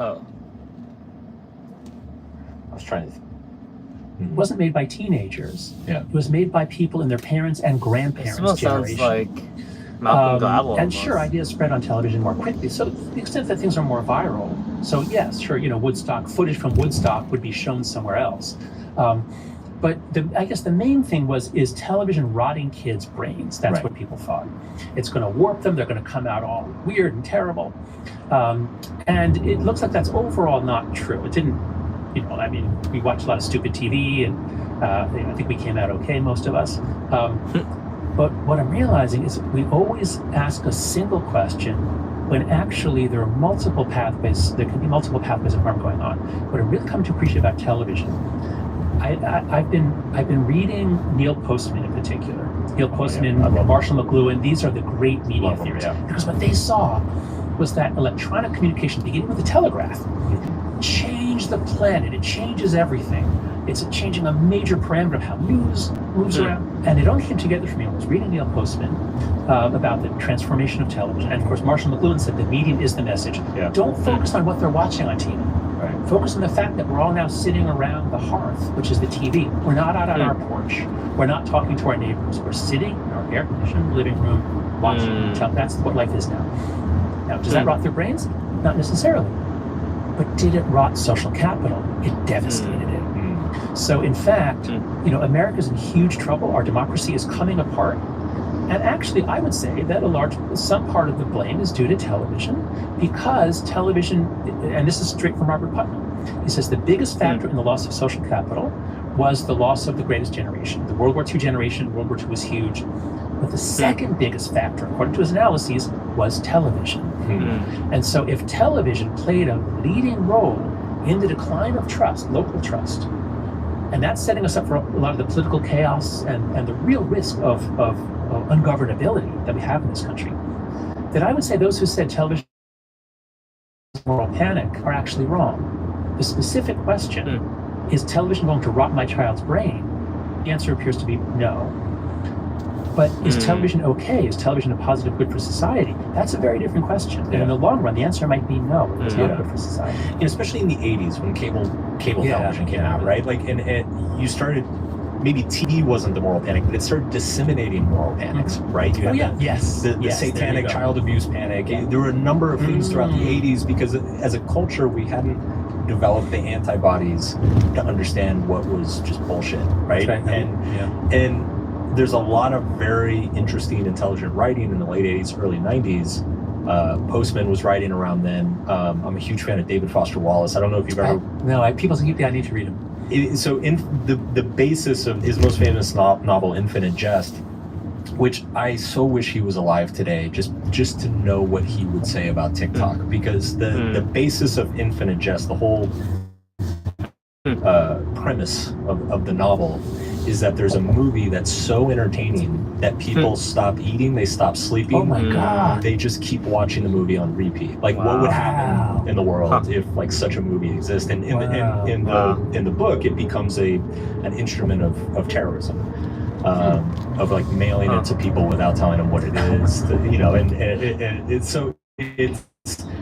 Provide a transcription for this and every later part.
Oh. I was trying to... It wasn't made by teenagers. Yeah. It was made by people in their parents' and grandparents' generation. Sounds like Malcolm Gladwell. And sure, ideas spread on television more quickly. So to the extent that things are more viral. So yes, sure, Woodstock, footage from Woodstock would be shown somewhere else. But I guess the main thing is television rotting kids' brains. That's what people thought. It's going to warp them. They're going to come out all weird and terrible. And it looks like that's overall not true. It didn't, we watched a lot of stupid TV, and I think we came out okay, most of us. But what I'm realizing is we always ask a single question when actually there are multiple pathways. There can be multiple pathways of harm going on. What I really come to appreciate about television, I've been reading Neil Postman in particular. Neil Postman, Marshall McLuhan, these are the great media theorists. Because what they saw was that electronic communication, beginning with the telegraph, changed the planet. It changes everything. It's changing a major parameter of how news moves around. And it all came together for me. I was reading Neil Postman about the transformation of television. And of course, Marshall McLuhan said the medium is the message. Yeah. Don't focus on what they're watching on TV. Right. Focus on the fact that we're all now sitting around the hearth, which is the TV. We're not out on our porch. We're not talking to our neighbors. We're sitting in our air-conditioned living room watching. That's what life is now. Now, does that rot their brains? Not necessarily. But did it rot social capital? It devastated it. So in fact, America's in huge trouble. Our democracy is coming apart. And actually, I would say that some part of the blame is due to television, because television, and this is straight from Robert Putnam, he says the biggest factor in the loss of social capital was the loss of the greatest generation. The World War II generation, World War II was huge. But the second biggest factor, according to his analyses, was television. And so if television played a leading role in the decline of trust, local trust, and that's setting us up for a lot of the political chaos and the real risk of ungovernability that we have in this country, then I would say those who said television is moral panic are actually wrong. The specific question, is television going to rot my child's brain? The answer appears to be no. But is television okay? Is television a positive good for society? That's a very different question. And in the long run, the answer might be no. It's not good for society. And especially in the 80s when cable television came out, right? Like, and you started, maybe TV wasn't the moral panic, but it started disseminating moral panics, right? You had the satanic child abuse panic. There were a number of things throughout the 80s because as a culture, we hadn't developed the antibodies to understand what was just bullshit, right? And there's a lot of very interesting, intelligent writing in the late 80s, early 90s. Postman was writing around then. I'm a huge fan of David Foster Wallace. I don't know if you've ever... People think I need to read him. So in the basis of his most famous novel, Infinite Jest, which I so wish he was alive today, just to know what he would say about TikTok, because the basis of Infinite Jest, the whole premise of the novel, is that there's a movie that's so entertaining that people stop eating, they stop sleeping. Oh my God. They just keep watching the movie on repeat. Like, what would happen in the world if like such a movie exists? And in the book, it becomes an instrument of terrorism, of like mailing it to people without telling them what it is.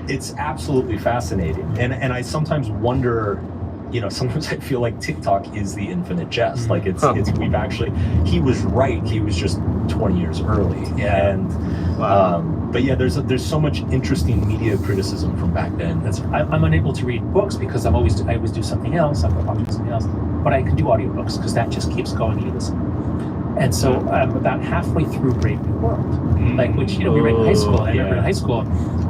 It's absolutely fascinating. And I sometimes wonder, sometimes I feel like TikTok is the Infinite Jest. Like we've actually, he was right. He was just 20 years early. And, but yeah, there's so much interesting media criticism from back then. I'm unable to read books because I always do something else. I'm watching something else, but I can do audiobooks because that just keeps going. You listen. And so I'm about halfway through Brave New World, like which we read in high school. And I remember in high school,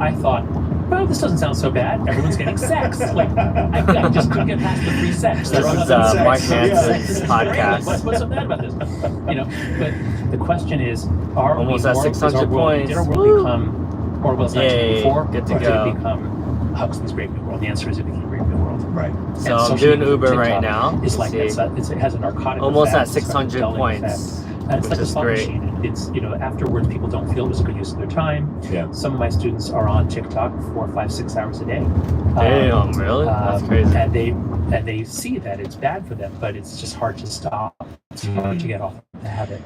I thought, well, this doesn't sound so bad. Everyone's getting sex. Like, I just couldn't get past the free sex. This is Mark Hanson's podcast. What's so bad about this? But the question is, almost at 600 points. Did our world become Orwell's 1984? Good to or go. did it become Huxley's Brave New World? The answer is it became Brave New World. Right. So I'm doing Uber right now. It's like it has a narcotic almost effect. at 600 points. And it's like a slot machine. It's, afterwards people don't feel it was a good use of their time. Yeah. Some of my students are on TikTok 4, 5, 6 hours a day. Damn, really? That's crazy. And they see that it's bad for them, but it's just hard to stop. It's hard to get off the habit.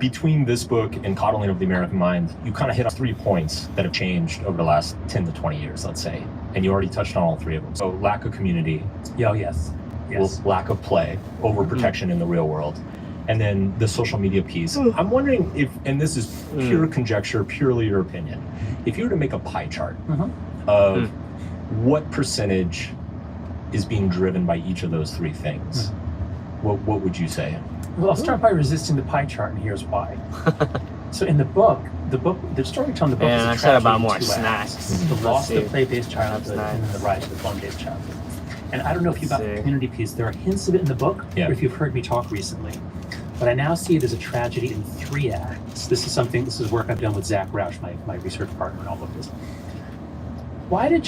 between this book and Coddling of the American Mind, you kind of hit on 3 points that have changed over the last 10 to 20 years, let's say. And you already touched on all 3 of them. So lack of community. Oh, yes. Lack of play, overprotection in the real world. And then the social media piece. I'm wondering if, and this is pure conjecture, purely your opinion, if you were to make a pie chart of what percentage is being driven by each of those 3 things, what would you say? Well, I'll start by resisting the pie chart, and here's why. So in the storytelling in the book is a I said tragedy about in more 2 snacks. acts. The loss of the play-based childhood That's and then the rise of the phone-based childhood. And I don't know if you got the community piece. There are hints of it in the book, or if you've heard me talk recently. But I now see it as a tragedy in 3 acts. This is work I've done with Zach Roush, my research partner in all of this. Why did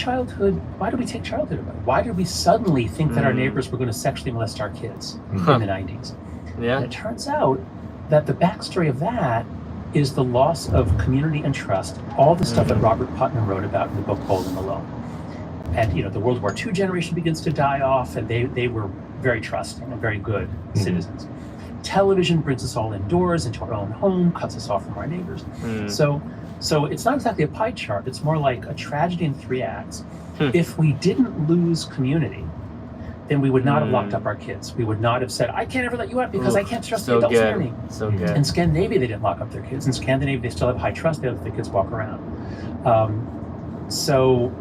we take childhood away? Why did we suddenly think that our neighbors were going to sexually molest our kids in the 90s? Yeah. And it turns out that the backstory of that is the loss of community and trust, all the stuff that Robert Putnam wrote about in the book Bowling Alone. And the World War II generation begins to die off, and they were very trusting and very good citizens. Television brings us all indoors into our own home, cuts us off from our neighbors. So it's not exactly a pie chart. It's more like a tragedy in 3 acts. If we didn't lose community, then we would not have locked up our kids. We would not have said, I can't ever let you out because I can't trust the adults near me. So good. In Scandinavia, they didn't lock up their kids. In Scandinavia, they still have high trust. They let the kids walk around. So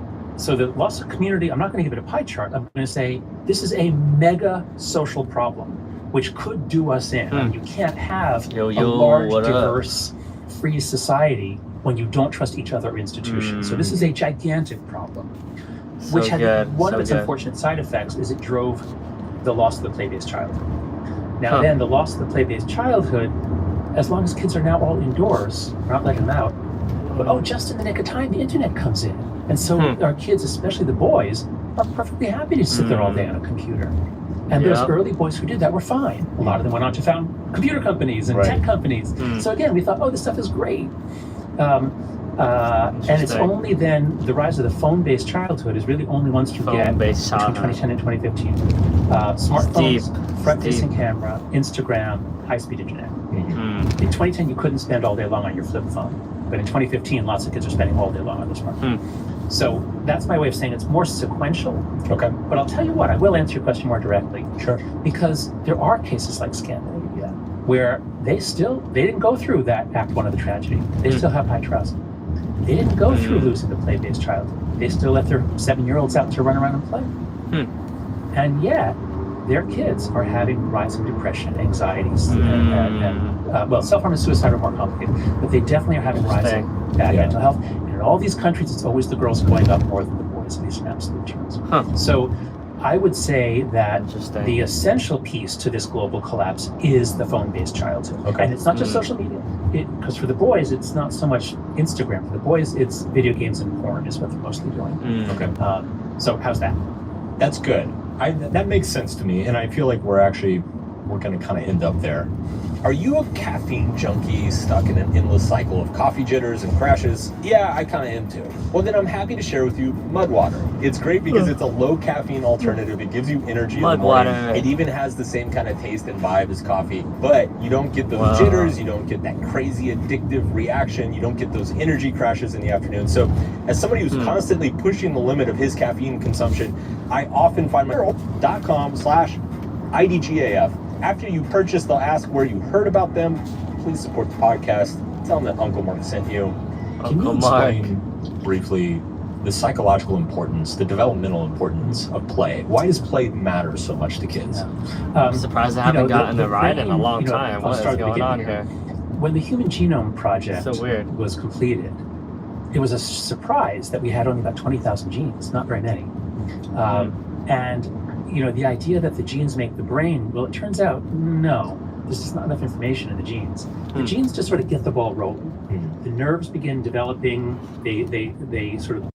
the loss of community, I'm not going to give it a pie chart. I'm going to say this is a mega social problem, which could do us in. I mean, you can't have a large, diverse, free society when you don't trust each other or institutions. So this is a gigantic problem, which had one of its unfortunate side effects is it drove the loss of the play-based childhood. Now then, the loss of the play-based childhood, as long as kids are now all indoors, we're not letting them out, but just in the nick of time, the internet comes in. And so our kids, especially the boys, are perfectly happy to sit there all day on a computer. And those early boys who did that were fine. A lot of them went on to found computer companies and tech companies. So again, we thought, this stuff is great. And it's only then the rise of the phone-based childhood is really only ones to get between 2010 and 2015. Smartphones, front-facing camera, Instagram, high-speed internet. In 2010, you couldn't spend all day long on your flip phone. But in 2015, lots of kids are spending all day long on their smartphone. So that's my way of saying it's more sequential. Okay. But I'll tell you what, I will answer your question more directly. Sure. Because there are cases like Scandinavia where they didn't go through that Act 1 of the tragedy. They still have high trust. They didn't go through losing the play-based childhood. They still let their 7-year-olds out to run around and play. And yet, their kids are having rising depression, anxieties, and self-harm and suicide are more complicated, but they definitely are having rising bad mental health. And in all these countries, it's always the girls going up more than the boys, at least in absolute terms. So I would say that the essential piece to this global collapse is the phone-based childhood. And it's not just social media. Because for the boys, it's not so much Instagram. For the boys, it's video games and porn is what they're mostly doing. So how's that? That's good. That makes sense to me, and I feel like we're going to kind of end up there. Are you a caffeine junkie stuck in an endless cycle of coffee jitters and crashes? Yeah, I kind of am too. Well, then I'm happy to share with you Mud Water. It's great because it's a low caffeine alternative. It gives you energy in the morning. It even has the same kind of taste and vibe as coffee, but you don't get those jitters. You don't get that crazy addictive reaction. You don't get those energy crashes in the afternoon. So as somebody who's constantly pushing the limit of his caffeine consumption, I often find myself.com/IDGAF. After you purchase, they'll ask where you heard about them. Please support the podcast. Tell them that Uncle Mark sent you. Can you explain briefly the psychological importance, the developmental importance of play? Why does play matter so much to kids? I'm surprised I haven't gotten the ride in a long time. What is going on here? When the Human Genome Project was completed, it was a surprise that we had only about 20,000 genes, not very many. And the idea that the genes make the brain, well, it turns out, no, there's just not enough information in the genes. The genes just sort of get the ball rolling. The nerves begin developing, they sort of